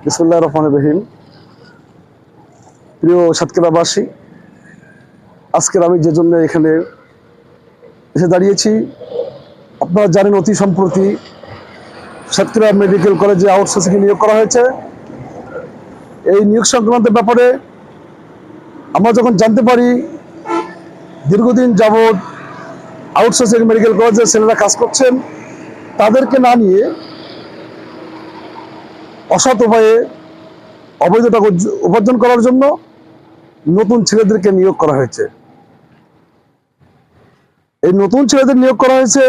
বিসমুল্লাহির রহমানির রহিম। প্রিয় সাতক্ষীরাবাসী, আজকের আমি যে জন্য এখানে এসে দাঁড়িয়েছি, আপনারা জানেন অতি সম্প্রতি সাতক্ষীরা মেডিকেল কলেজে আউটসোর্সিং নিয়োগ করা হয়েছে। এই নিয়োগ সংক্রান্ত ব্যাপারে আমরা যখন জানতে পারি দীর্ঘদিন যাবৎ আউটসোর্সিং মেডিকেল কলেজের ছেলেরা কাজ করছেন, তাদেরকে না নিয়ে অসৎ উপায়ে অবৈধ টাকা উপার্জন করার জন্য নতুন ছেলেদেরকে নিয়োগ করা হয়েছে। এই নতুন ছেলেদের নিয়োগ করা হয়েছে,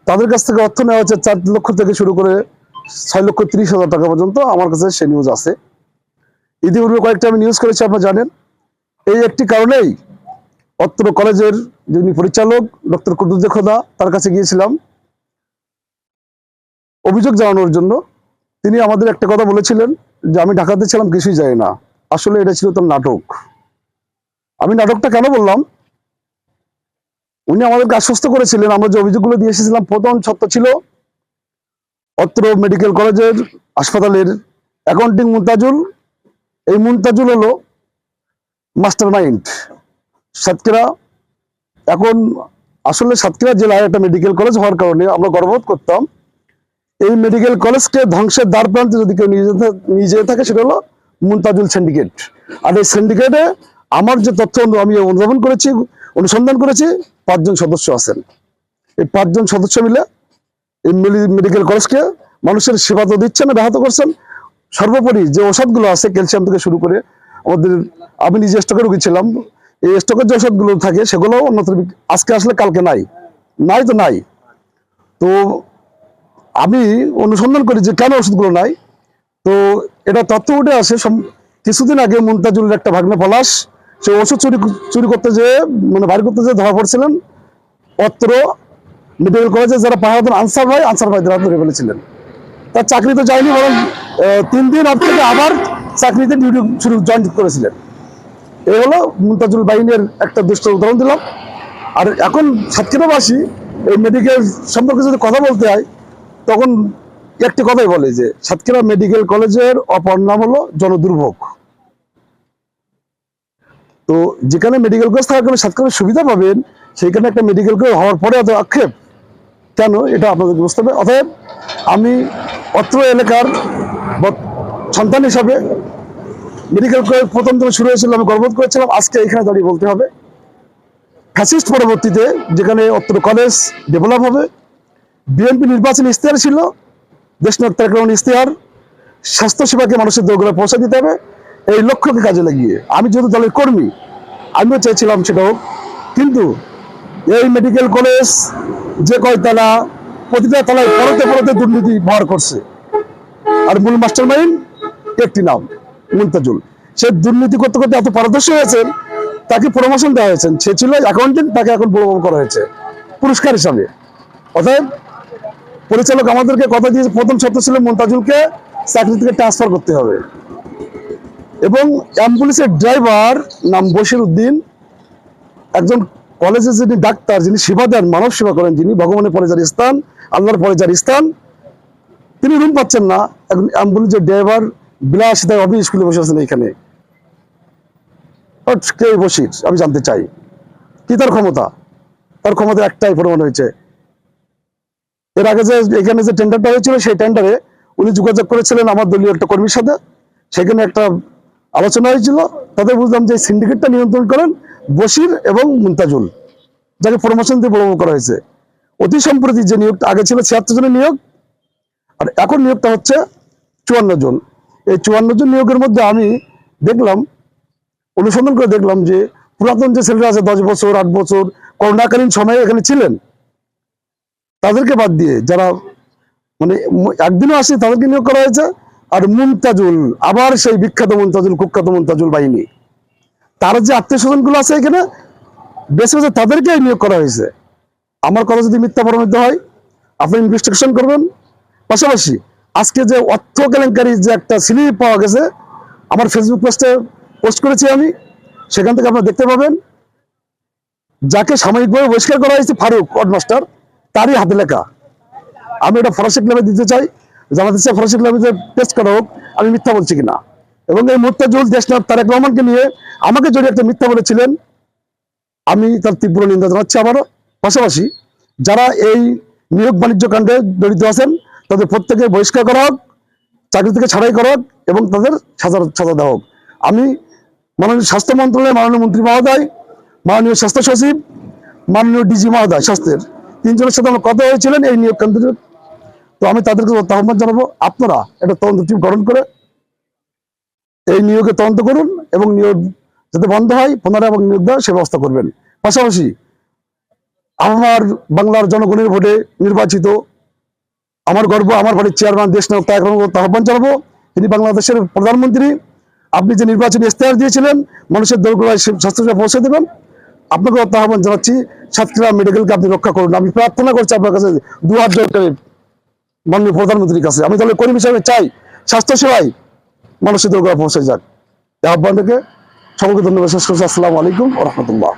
তাদের কাছ থেকে অর্থ নেওয়া হচ্ছে 4 লক্ষ থেকে শুরু করে 6,30,000 টাকা পর্যন্ত। আমার কাছে সে নিউজ আছে, ইতিপূর্বে কয়েকটা আমি নিউজ করেছি, আপনারা জানেন। এই একটি কারণেই অত্র কলেজের যিনি পরিচালক ডক্টর কুদ্দুস খোদা, তার কাছে গিয়েছিলাম অভিযোগ জানানোর জন্য। তিনি আমাদের একটা কথা বলেছিলেন যে আমি ঢাকাতে ছিলাম, কিছুই জানি না। আসলে এটা ছিল তার নাটক। আমি নাটকটা কেন বললাম, উনি আমাদেরকে আশ্বস্ত করেছিলেন, আমরা যে অভিযোগগুলো দিয়ে এসেছিলাম, প্রথম সত্য ছিল অত্র মেডিকেল কলেজের হাসপাতালের অ্যাকাউন্টিং মুনতাজুল। এই মুনতাজুল হলো মাস্টার মাইন্ড। সাতক্ষীরা এখন আসলে সাতক্ষীরা জেলায় একটা মেডিকেল কলেজ হওয়ার কারণে আমরা গর্ববোধ করতাম। এই মেডিকেল কলেজকে ধ্বংসের দ্বার প্রান্তে যদি কেউ নিয়ে যেতে থাকে, সেটা হলো মুনতাজুল সিন্ডিকেট। আর এই সিন্ডিকেটে আমার যে তথ্য আমি অনুসন্ধান করেছি 5 জন সদস্য আছেন। এই 5 জন সদস্য মিলে এই মেডিকেল কলেজকে মানুষের সেবা তো দিচ্ছেন, ব্যাহত করছেন। সর্বোপরি যে ওষুধগুলো আছে, ক্যালসিয়াম থেকে শুরু করে আমাদের, আমি নিজে স্টকের রোগী ছিলাম, এই স্টকের যে ওষুধগুলো থাকে সেগুলো অন্যত্র আজকে আসলে কালকে নাই, তো নাই। তো আমি অনুসন্ধান করি যে কেন ওষুধগুলো নাই। তো এটা তথ্য উঠে আসে কিছুদিন আগে মুনতাজুলের একটা ভাগ্নে পলাশ, সে ওষুধ চুরি করতে যেয়ে বাড়ি করতে যেয়ে ধরা পড়ছিলেন অত্র মেডিকেল কলেজে যারা পাহাড় আনসার ভাইদের হাতে ধরে ফেলেছিলেন। তার চাকরি তো যায়নি, বরং 3 দিন আগ থেকে আবার চাকরিতে ডিউটি জয়েন করেছিলেন। এই হলো মুনতাজুল বাহিনীর একটা দুষ্ট উদাহরণ দিলাম। আর এখন সাতক্ষীরাবাসী এই মেডিকেল সম্পর্কে যদি কথা বলতে হয়, তখন একটি কথাই বলে যে সাতক্ষীরা মেডিকেল কলেজের অপর নাম হলো জনদুর্ভোগ। তো যেখানে মেডিকেল কলেজ থাকার কারণে সাতক্ষীরা সুবিধা পাবেন, সেইখানে একটা মেডিকেল কলেজ হওয়ার পরে এত আক্ষেপ কেন, এটা আপনাদেরকে বুঝতে হবে। অতএব আমি অত্র এলাকার সন্তান হিসাবে মেডিকেল কলেজ প্রথম থেকে শুরু হয়েছিল, আমি গর্ববোধ করেছিলাম। আজকে এখানে দাঁড়িয়ে বলতে হবে, ফ্যাসিস্ট পরবর্তীতে যেখানে অত্র কলেজ ডেভেলপ হবে, বিএনপি নির্বাচনী ইশতেহার ছিল, দেশনায়ক তারেক রহমান ইশতেহার, স্বাস্থ্যসেবাকে মানুষের দোরগোড়ায় পৌঁছে দিতে হবে। এই লক্ষ্যকে কাজে লাগিয়ে আমি যেহেতু দলের কর্মী, আমিও চেয়েছিলাম সেটা হোক। কিন্তু এই মেডিকেল কলেজ যে কয়তলা, প্রতিটা তলায় পরতে দুর্নীতি ব্যবহার করছে। আর মূল মাস্টার মাইন্ড একটি নাম মুনতাজুল। সে দুর্নীতি করতে করতে এত পারদর্শী হয়েছেন, তাকে প্রমোশন দেওয়া হয়েছে। সে ছিল অ্যাকাউন্টেন্ট, তাকে এখন প্রমোশন করা হয়েছে পুরস্কার হিসাবে। অতএব পরিচালক আমাদেরকে কথা দিয়েছে, প্রথম শর্ত ছিল মুনতাজুলকে চাকরি থেকে ট্রান্সফার করতে হবে। এবং অ্যাম্বুলেন্সের ড্রাইভার নাম বশির উদ্দিন, একজন কলেজের যিনি ডাক্তার, যিনি সেবা দেন, মানব সেবা করেন, যিনি ভগবানের পরে যার স্থান, আল্লাহর পরে যার স্থান, তিনি রুম পাচ্ছেন না। এখন অ্যাম্বুলেন্সের ড্রাইভার বিলাসিতায় অফিস স্কুলে বসে আছেন। এখানে কে বশির, আমি জানতে চাই কি তার ক্ষমতা? তার ক্ষমতা একটাই প্রমাণ হয়েছে, এর আগে যে এখানে যে টেন্ডারটা হয়েছিল, সেই টেন্ডারে উনি যোগাযোগ করেছিলেন আমার দলীয় একটা কর্মীর সাথে। সেখানে একটা আলোচনা হয়েছিল, তাদের বুঝলাম যে সিন্ডিকেটটা নিয়ন্ত্রণ করেন বশির এবং মুনতাজুল, যাকে প্রমোশন দিয়ে বড় করা হয়েছে। অতি সম্প্রতি যে নিয়োগটা আগে ছিল 76 জনের নিয়োগ, আর এখন নিয়োগটা হচ্ছে 54 জন। এই 54 জন নিয়োগের মধ্যে আমি দেখলাম, অনুসন্ধান করে দেখলাম যে পুরাতন যে ছেলেরা আছে 10 বছর 8 বছর করোনাকালীন সময়ে এখানে ছিলেন, তাদেরকে বাদ দিয়ে যারা একদিনও আসে তাদেরকে নিয়োগ করা হয়েছে। আর মুনতাজুল, আবার সেই বিখ্যাত মুনতাজুল, কুখ্যাত মুনতাজুল বাহিনী, তার যে আত্মীয় স্বজন গুলো আছে এখানে বেছে বেছে তাদেরকে নিয়োগ করা হয়েছে। আমার কথা যদি মিথ্যা প্রমাণিত হয়, আপনি ইনভেস্টিগেশন করবেন। পাশাপাশি আজকে যে অর্থ কেলেঙ্কারি যে একটা স্লিপ পাওয়া গেছে, আমার ফেসবুক পোস্টে পোস্ট করেছি আমি, সেখান থেকে আপনারা দেখতে পাবেন। যাকে সাময়িকভাবে বহিষ্কার করা হয়েছে ফারুক অডমাস্টার, তারই হাতে লেখা। আমি এটা ফরেনসিক ল্যাবে দিতে চাই, জানাতে চাই ফরেনসিক ল্যাবে টেস্ট করা হোক। আমি মিথ্যা বলছি কিনা। এবং এই মুর্তাজুল দেশনাথ তারেক রহমানকে নিয়ে আমাকে যদি একটা মিথ্যা বলেছিলেন, আমি তার তীব্র নিন্দা জানাচ্ছি আবারও। পাশাপাশি যারা এই নিয়োগ বাণিজ্য কাণ্ডে জড়িত আছেন তাদের প্রত্যেকে বহিষ্কার করা হোক, চাকরি থেকে ছাড়াই করা হোক এবং তাদের সাজা দেওয়া হোক। আমি মাননীয় স্বাস্থ্য মন্ত্রণালয়ের মাননীয় মন্ত্রী মহোদয়, মাননীয় স্বাস্থ্য সচিব, মাননীয় ডিজি মহোদয় স্বাস্থ্যের, তিনজনের সাথে আমার কথা হয়েছিলেন এই নিয়োগ কেন্দ্রের। তো আমি তাদেরকে আহ্বান জানাবো, আপনারা একটা তদন্ত টিম গঠন করে এই নিয়োগে তদন্ত করুন এবং নিয়োগ যাতে বন্ধ হয় পুনরায় এবং নিয়োগ দেওয়ার সে ব্যবস্থা করবেন। পাশাপাশি আমার বাংলার জনগণের ভোটে নির্বাচিত আমার গর্ব আমার বাড়ির চেয়ারম্যান দেশনায়ক তারেক রহমানকে আহ্বান জানাবো, তিনি বাংলাদেশের প্রধানমন্ত্রী। আপনি যে নির্বাচনী ইশতেহার দিয়েছিলেন মানুষের দোরগোড়ায় স্বাস্থ্যসেবা পৌঁছে দেবেন, আপনাকে আহ্বান জানাচ্ছি সাতক্ষীরা মেডিকেলকে আপনি রক্ষা করুন। আমি প্রার্থনা করছি আপনার কাছে দুহাত জোর করে মাননীয় প্রধানমন্ত্রীর কাছে। আমি দলের কর্মী হিসাবে চাই স্বাস্থ্যসেবায় মানুষের দোরগোড়ায় পৌঁছে যাক। এই আহ্বান থেকে সকলকে ধন্যবাদ শেষ করছি। আসসালামু আলাইকুম ওয়া রাহমাতুল্লাহ।